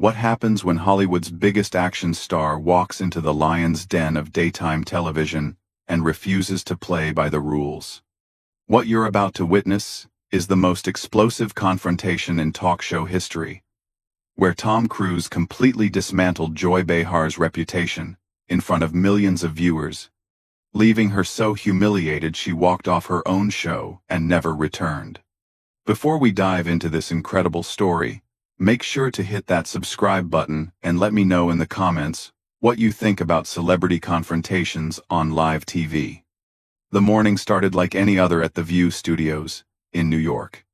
What happens when Hollywood's biggest action star walks into the lion's den of daytime television and refuses to play by the rules? What you're about to witness is the most explosive confrontation in talk show history, where Tom Cruise completely dismantled Joy Behar's reputation in front of millions of viewers, leaving her so humiliated she walked off her own show and never returned. Before we dive into this incredible story, make sure to hit that subscribe button and let me know in the comments what you think about celebrity confrontations on live TV. The morning started like any other at the View Studios in New York.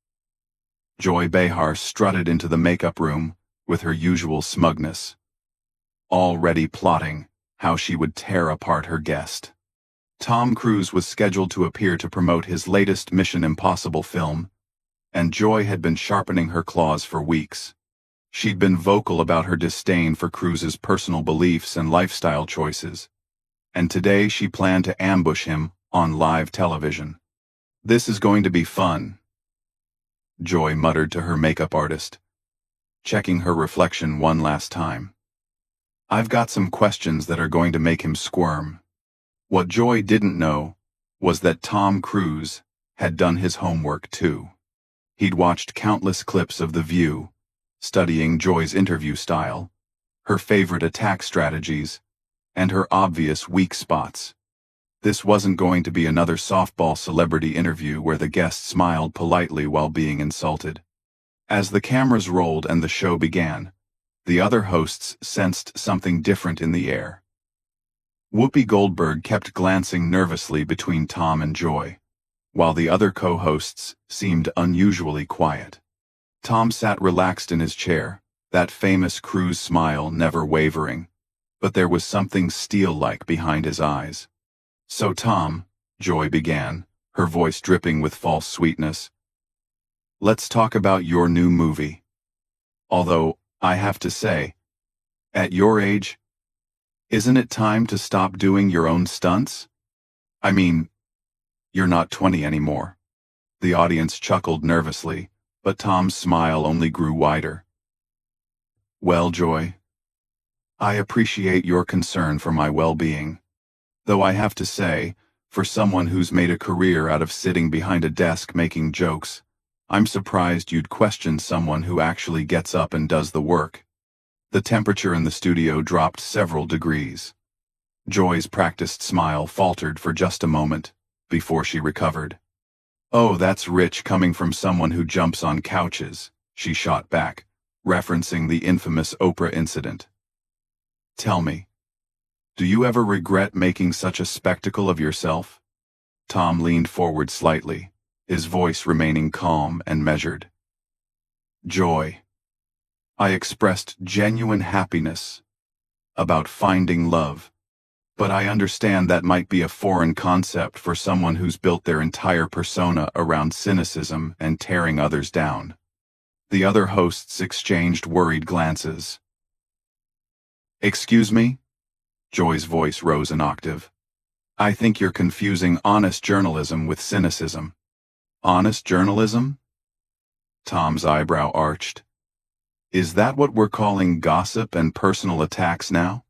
Joy Behar strutted into the makeup room with her usual smugness, already plotting how she would tear apart her guest. Tom Cruise was scheduled to appear to promote his latest Mission Impossible film, and Joy had been sharpening her claws for weeks. She'd been vocal about her disdain for Cruise's personal beliefs and lifestyle choices, and today she planned to ambush him on live television. "This is going to be fun," Joy muttered to her makeup artist, checking her reflection one last time. "I've got some questions that are going to make him squirm." What Joy didn't know was that Tom Cruise had done his homework too. He'd watched countless clips of The View, studying Joy's interview style, her favorite attack strategies, and her obvious weak spots. This wasn't going to be another softball celebrity interview where the guest smiled politely while being insulted. As the cameras rolled and the show began, the other hosts sensed something different in the air. Whoopi Goldberg kept glancing nervously between Tom and Joy, while the other co-hosts seemed unusually quiet. Tom sat relaxed in his chair, that famous Cruise smile never wavering, but there was something steel-like behind his eyes. "So Tom," Joy began, her voice dripping with false sweetness, "let's talk about your new movie. Although, I have to say, at your age, isn't it time to stop doing your own stunts? I mean, you're not 20 anymore." The audience chuckled nervously, but Tom's smile only grew wider. "Well, Joy, I appreciate your concern for my well-being. Though I have to say, for someone who's made a career out of sitting behind a desk making jokes, I'm surprised you'd question someone who actually gets up and does the work." The temperature in the studio dropped several degrees. Joy's practiced smile faltered for just a moment before she recovered. "Oh, that's rich coming from someone who jumps on couches," she shot back, referencing the infamous Oprah incident. "Tell me, do you ever regret making such a spectacle of yourself?" Tom leaned forward slightly, his voice remaining calm and measured. "Joy, I expressed genuine happiness about finding love, but I understand that might be a foreign concept for someone who's built their entire persona around cynicism and tearing others down." The other hosts exchanged worried glances. "Excuse me?" Joy's voice rose an octave. "I think you're confusing honest journalism with cynicism." "Honest journalism?" Tom's eyebrow arched. "Is that what we're calling gossip and personal attacks now?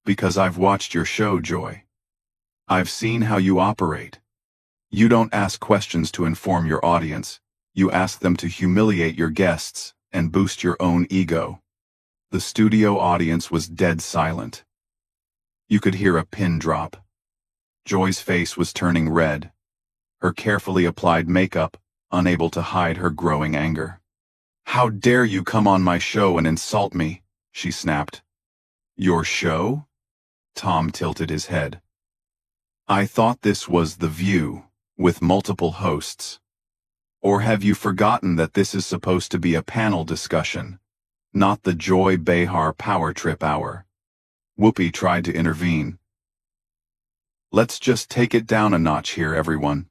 Because I've watched your show, Joy. I've seen how you operate. You don't ask questions to inform your audience, you ask them to humiliate your guests and boost your own ego." The studio audience was dead silent. You could hear a pin drop. Joy's face was turning red, her carefully applied makeup unable to hide her growing anger. "How dare you come on my show and insult me?" she snapped. "Your show?" Tom tilted his head. "I thought this was The View, with multiple hosts. Or have you forgotten that this is supposed to be a panel discussion, not the Joy Behar Power Trip Hour?" Whoopi tried to intervene. "Let's just take it down a notch here, everyone."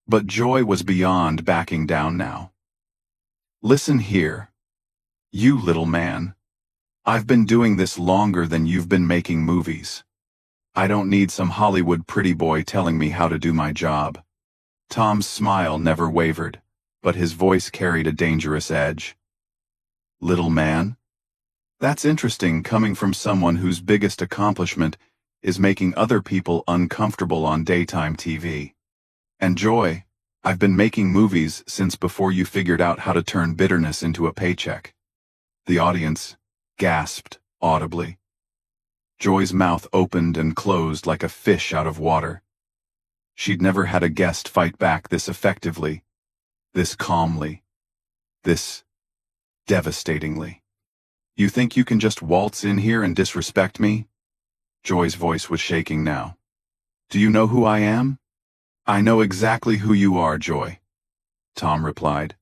But Joy was beyond backing down now. "Listen here, you little man. I've been doing this longer than you've been making movies. I don't need some Hollywood pretty boy telling me how to do my job." Tom's smile never wavered, but his voice carried a dangerous edge. "Little man? That's interesting coming from someone whose biggest accomplishment is making other people uncomfortable on daytime TV. And Joy, I've been making movies since before you figured out how to turn bitterness into a paycheck. The audience gasped audibly. Joy's mouth opened and closed like a fish out of water. She'd never had a guest fight back this effectively, this calmly, this devastatingly. You think you can just waltz in here and disrespect me? Joy's voice was shaking now. Do you know who I am? I know exactly who you are, Joy, Tom replied,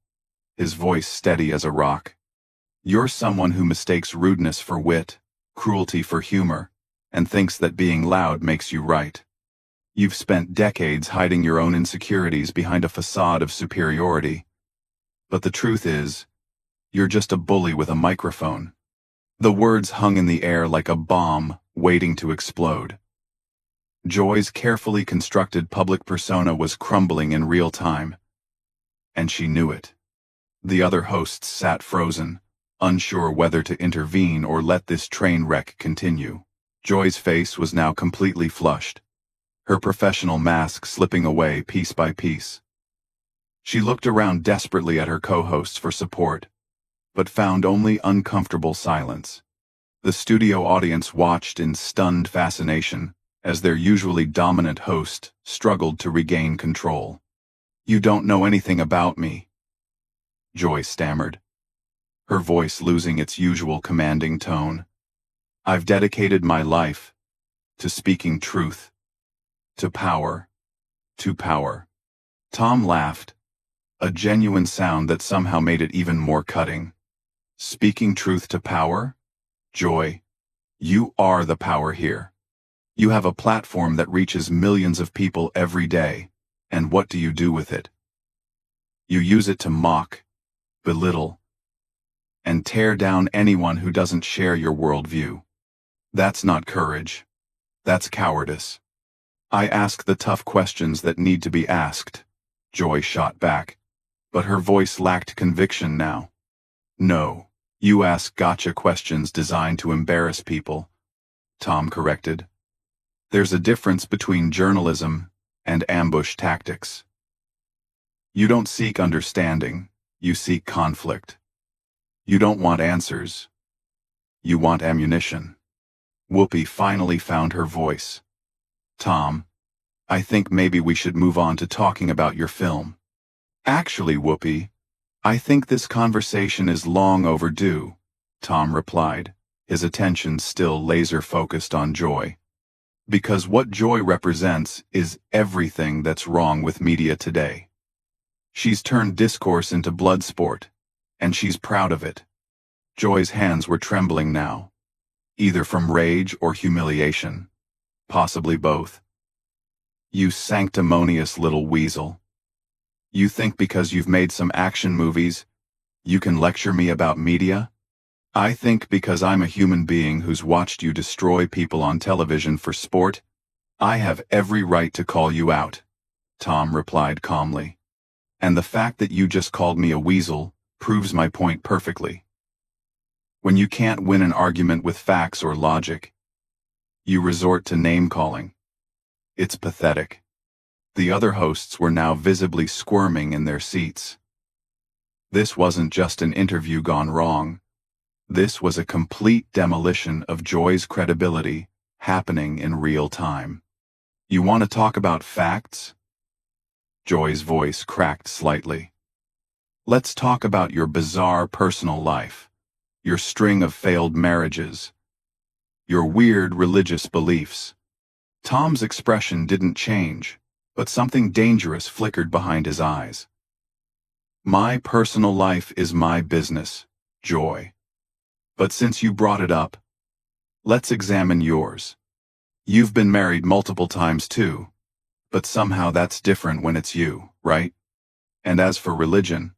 his voice steady as a rock. You're someone who mistakes rudeness for wit, cruelty for humor, and thinks that being loud makes you right. You've spent decades hiding your own insecurities behind a facade of superiority. But the truth is, you're just a bully with a microphone. The words hung in the air like a bomb waiting to explode. Joy's carefully constructed public persona was crumbling in real time, and she knew it. The other hosts sat frozen, unsure whether to intervene or let this train wreck continue. Joy's face was now completely flushed, her professional mask slipping away piece by piece. She looked around desperately at her co-hosts for support, but found only uncomfortable silence. The studio audience watched in stunned fascination as their usually dominant host struggled to regain control. You don't know anything about me, Joy stammered, her voice losing its usual commanding tone. I've dedicated my life to speaking truth, to power, to power. Tom laughed, a genuine sound that somehow made it even more cutting. Speaking truth to power? Joy, you are the power here. You have a platform that reaches millions of people every day, and what do you do with it? You use it to mock, belittle, and tear down anyone who doesn't share your worldview. That's not courage. That's cowardice. I ask the tough questions that need to be asked, Joy shot back, but her voice lacked conviction now. No, you ask gotcha questions designed to embarrass people, Tom corrected. There's a difference between journalism and ambush tactics. You don't seek understanding, you seek conflict. You don't want answers. You want ammunition. Whoopi finally found her voice. Tom, I think maybe we should move on to talking about your film. Actually, Whoopi, I think this conversation is long overdue, Tom replied, his attention still laser-focused on Joy. Because what Joy represents is everything that's wrong with media today. She's turned discourse into blood sport, and she's proud of it. Joy's hands were trembling now, either from rage or humiliation, possibly both. You sanctimonious little weasel. You think because you've made some action movies, you can lecture me about media? I think because I'm a human being who's watched you destroy people on television for sport, I have every right to call you out, Tom replied calmly. And the fact that you just called me a weasel proves my point perfectly. When you can't win an argument with facts or logic, you resort to name-calling. It's pathetic. The other hosts were now visibly squirming in their seats. This wasn't just an interview gone wrong. This was a complete demolition of Joy's credibility happening in real time. You want to talk about facts? Joy's voice cracked slightly. Let's talk about your bizarre personal life, your string of failed marriages, your weird religious beliefs. Tom's expression didn't change, but something dangerous flickered behind his eyes. My personal life is my business, Joy. But since you brought it up, let's examine yours. You've been married multiple times too, but somehow that's different when it's you, right? And as for religion,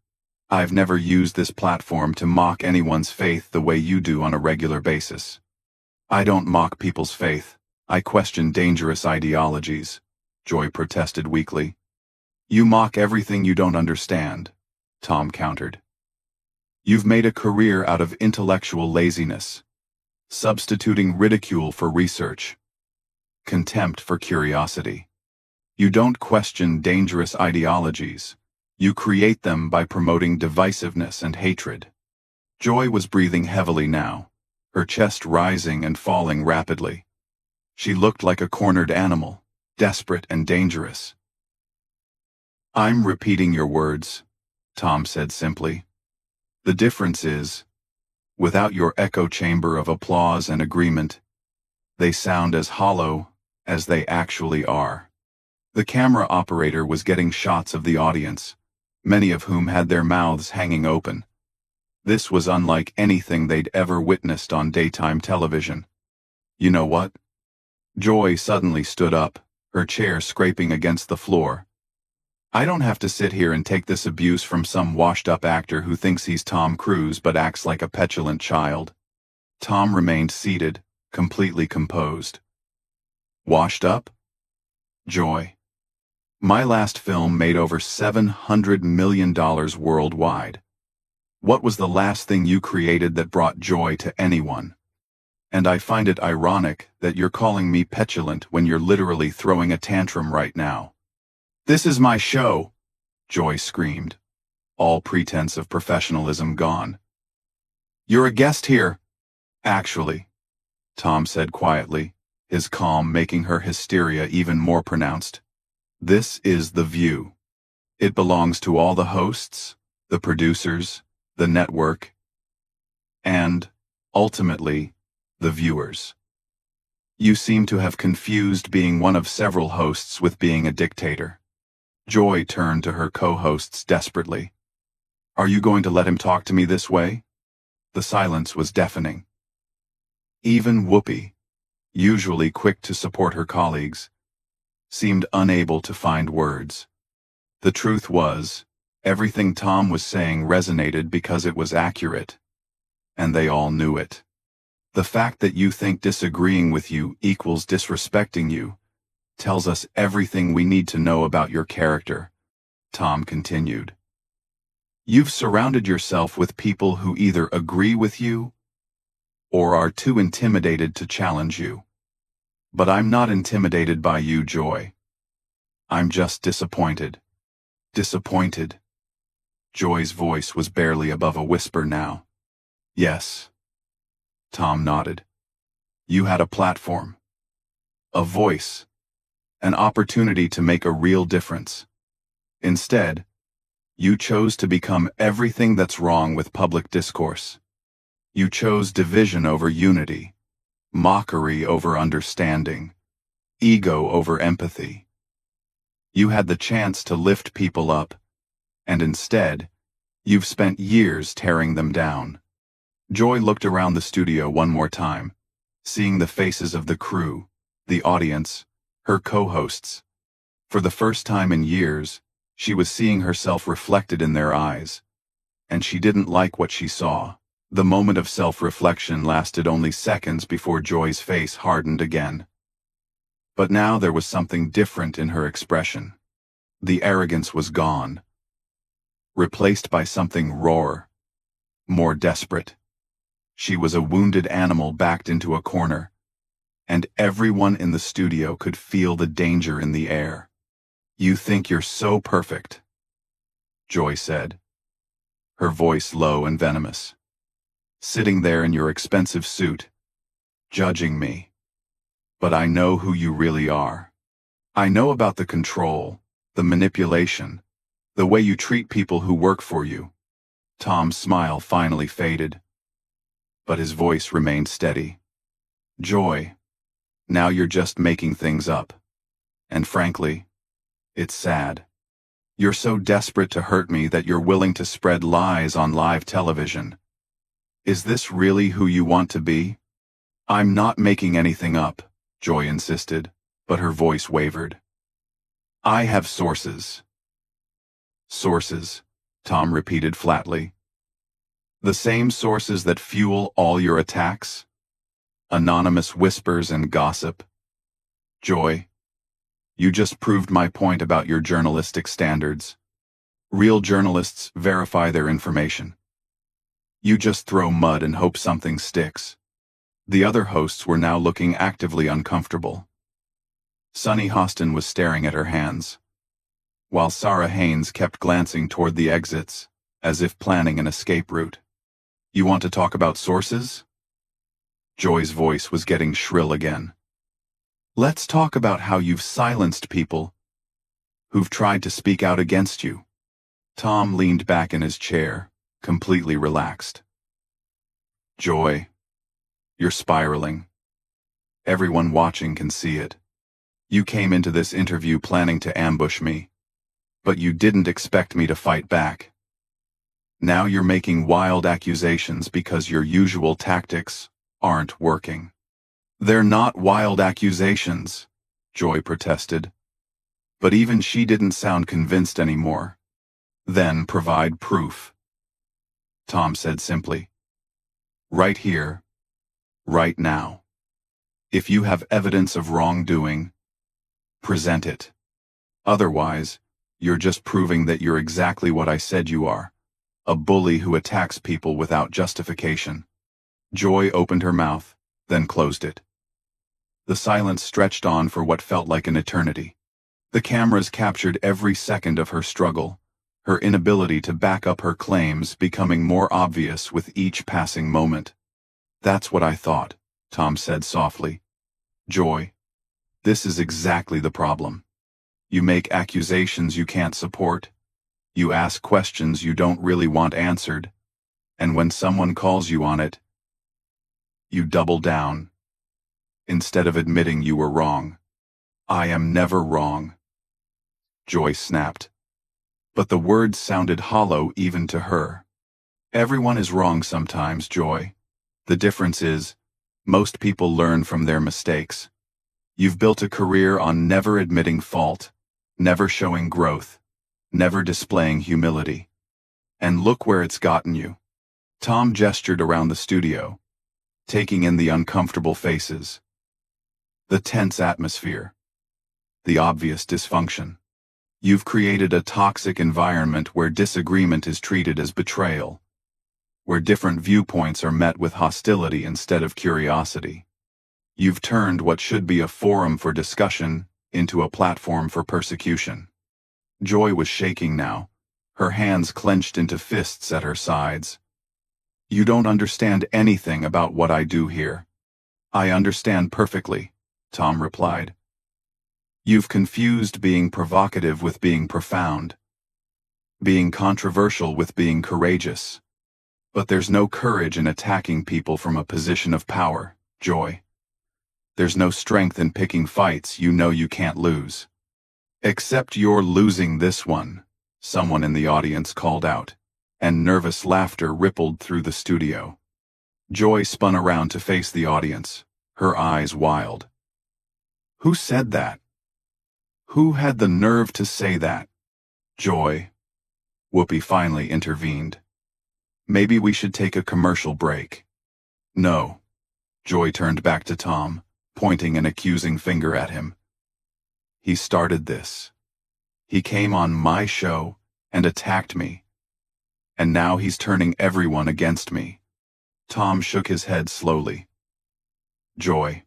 I've never used this platform to mock anyone's faith the way you do on a regular basis. I don't mock people's faith, I question dangerous ideologies, Joy protested weakly. You mock everything you don't understand, Tom countered. You've made a career out of intellectual laziness, substituting ridicule for research, contempt for curiosity. You don't question dangerous ideologies. You create them by promoting divisiveness and hatred. Joy was breathing heavily now, her chest rising and falling rapidly. She looked like a cornered animal, desperate and dangerous. "I'm repeating your words," Tom said simply. "The difference is, without your echo chamber of applause and agreement, they sound as hollow as they actually are." The camera operator was getting shots of the audience, many of whom had their mouths hanging open. This was unlike anything they'd ever witnessed on daytime television. "You know what?" Joy suddenly stood up, her chair scraping against the floor. "I don't have to sit here and take this abuse from some washed-up actor who thinks he's Tom Cruise but acts like a petulant child." Tom remained seated, completely composed. "Washed up?" "Joy. My last film made over $700 million worldwide. What was the last thing you created that brought joy to anyone? And I find it ironic that you're calling me petulant when you're literally throwing a tantrum right now." "This is my show," Joy screamed, all pretense of professionalism gone. "You're a guest here." "Actually," Tom said quietly, his calm making her hysteria even more pronounced, "this is The View. It belongs to all the hosts, the producers, the network, and, ultimately, the viewers. You seem to have confused being one of several hosts with being a dictator." Joy turned to her co-hosts desperately. "Are you going to let him talk to me this way?" The silence was deafening. Even Whoopi, usually quick to support her colleagues, seemed unable to find words. The truth was, everything Tom was saying resonated because it was accurate, and they all knew it. "The fact that you think disagreeing with you equals disrespecting you tells us everything we need to know about your character," Tom continued. "You've surrounded yourself with people who either agree with you or are too intimidated to challenge you. But I'm not intimidated by you, Joy. I'm just disappointed." "Disappointed?" Joy's voice was barely above a whisper now. "Yes." Tom nodded. "You had a platform, a voice, an opportunity to make a real difference. Instead, you chose to become everything that's wrong with public discourse. You chose division over unity, mockery over understanding, ego over empathy. You had the chance to lift people up, and instead, you've spent years tearing them down." Joy looked around the studio one more time, seeing the faces of the crew, the audience, her co-hosts. For the first time in years, she was seeing herself reflected in their eyes, and she didn't like what she saw. The moment of self-reflection lasted only seconds before Joy's face hardened again. But now there was something different in her expression. The arrogance was gone, replaced by something rawer, more desperate. She was a wounded animal backed into a corner, and everyone in the studio could feel the danger in the air. "You think you're so perfect," Joy said, her voice low and venomous. "Sitting there in your expensive suit, judging me. But I know who you really are. I know about the control, the manipulation, the way you treat people who work for you." Tom's smile finally faded, but his voice remained steady. "Joy, now you're just making things up. And frankly, it's sad. You're so desperate to hurt me that you're willing to spread lies on live television. Is this really who you want to be?" "I'm not making anything up," Joy insisted, but her voice wavered. "I have sources." "Sources," Tom repeated flatly. "The same sources that fuel all your attacks? Anonymous whispers and gossip? Joy, you just proved my point about your journalistic standards. Real journalists verify their information. You just throw mud and hope something sticks." The other hosts were now looking actively uncomfortable. Sunny Hostin was staring at her hands, while Sarah Haynes kept glancing toward the exits, as if planning an escape route. "You want to talk about sources?" Joy's voice was getting shrill again. "Let's talk about how you've silenced people who've tried to speak out against you." Tom leaned back in his chair, completely relaxed. "Joy, you're spiraling. Everyone watching can see it. You came into this interview planning to ambush me, but you didn't expect me to fight back. Now you're making wild accusations because your usual tactics aren't working." "They're not wild accusations," Joy protested. But even she didn't sound convinced anymore. "Then provide proof," Tom said simply. "Right here, right now. If you have evidence of wrongdoing, present it. Otherwise, you're just proving that you're exactly what I said you are, a bully who attacks people without justification." Joy opened her mouth, then closed it. The silence stretched on for what felt like an eternity. The cameras captured every second of her struggle, her inability to back up her claims becoming more obvious with each passing moment. "That's what I thought," Tom said softly. "Joy, this is exactly the problem. You make accusations you can't support. You ask questions you don't really want answered. And when someone calls you on it, you double down, instead of admitting you were wrong." "I am never wrong," Joy snapped. But the words sounded hollow even to her. "Everyone is wrong sometimes, Joy. The difference is, most people learn from their mistakes. You've built a career on never admitting fault, never showing growth, never displaying humility. And look where it's gotten you." Tom gestured around the studio, taking in the uncomfortable faces, the tense atmosphere, the obvious dysfunction. "You've created a toxic environment where disagreement is treated as betrayal, where different viewpoints are met with hostility instead of curiosity. You've turned what should be a forum for discussion into a platform for persecution." Joy was shaking now, her hands clenched into fists at her sides. "You don't understand anything about what I do here." "I understand perfectly," Tom replied. "You've confused being provocative with being profound, being controversial with being courageous. But there's no courage in attacking people from a position of power, Joy. There's no strength in picking fights you know you can't lose." "Except you're losing this one," someone in the audience called out, and nervous laughter rippled through the studio. Joy spun around to face the audience, her eyes wild. "Who said that? Who had the nerve to say that?" "Joy," Whoopi finally intervened. "Maybe we should take a commercial break." "No." Joy turned back to Tom, pointing an accusing finger at him. "He started this. He came on my show and attacked me. And now he's turning everyone against me." Tom shook his head slowly. "Joy,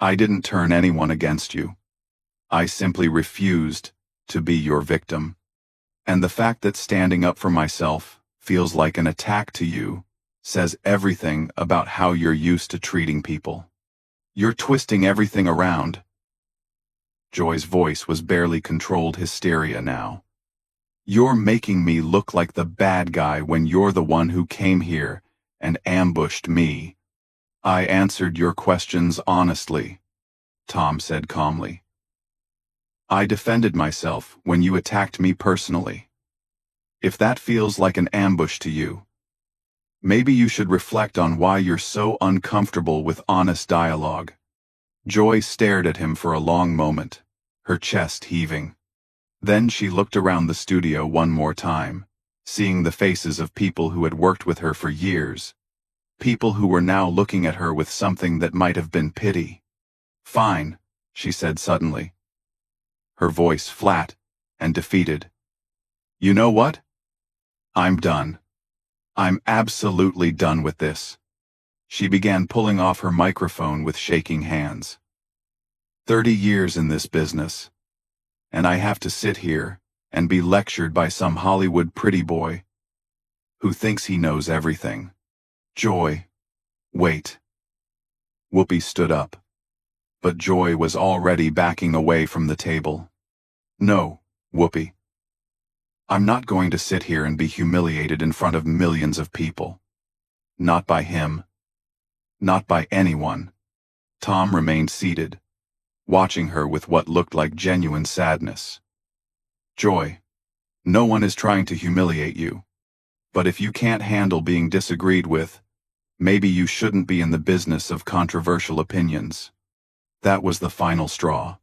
I didn't turn anyone against you. I simply refused to be your victim. And the fact that standing up for myself feels like an attack to you says everything about how you're used to treating people. You're twisting everything around." Joy's voice was barely controlled hysteria now. "You're making me look like the bad guy when you're the one who came here and ambushed me." "I answered your questions honestly," Tom said calmly. "I defended myself when you attacked me personally. If that feels like an ambush to you, maybe you should reflect on why you're so uncomfortable with honest dialogue." Joy stared at him for a long moment, her chest heaving. Then she looked around the studio one more time, seeing the faces of people who had worked with her for years, people who were now looking at her with something that might have been pity. "Fine," she said suddenly, her voice flat and defeated. "You know what? I'm done. I'm absolutely done with this. She began pulling off her microphone with shaking hands. 30 years in this business, and I have to sit here and be lectured by some Hollywood pretty boy who thinks he knows everything. Joy. Wait. Whoopi stood up, but Joy was already backing away from the table. No, Whoopi. I'm not going to sit here and be humiliated in front of millions of people. Not by him. Not by anyone. Tom remained seated, watching her with what looked like genuine sadness. Joy, no one is trying to humiliate you. But if you can't handle being disagreed with, maybe you shouldn't be in the business of controversial opinions. That was the final straw.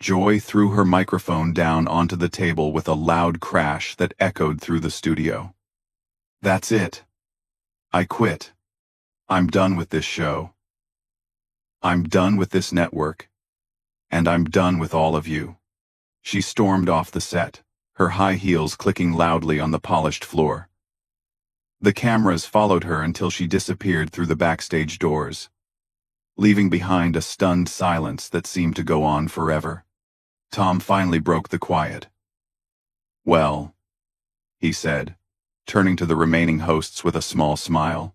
Joy threw her microphone down onto the table with a loud crash that echoed through the studio. That's it. I quit. I'm done with this show. I'm done with this network. And I'm done with all of you. She stormed off the set, her high heels clicking loudly on the polished floor. The cameras followed her until she disappeared through the backstage doors, leaving behind a stunned silence that seemed to go on forever. Tom finally broke the quiet. Well, he said, turning to the remaining hosts with a small smile.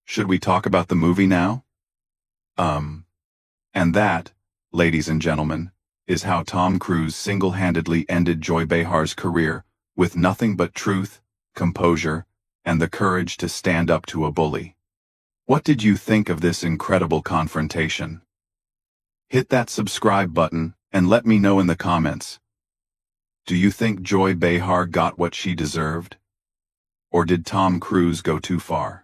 Should we talk about the movie now? And that, ladies and gentlemen, is how Tom Cruise single-handedly ended Joy Behar's career with nothing but truth, composure, and the courage to stand up to a bully. What did you think of this incredible confrontation? Hit that subscribe button and let me know in the comments. Do you think Joy Behar got what she deserved? Or did Tom Cruise go too far?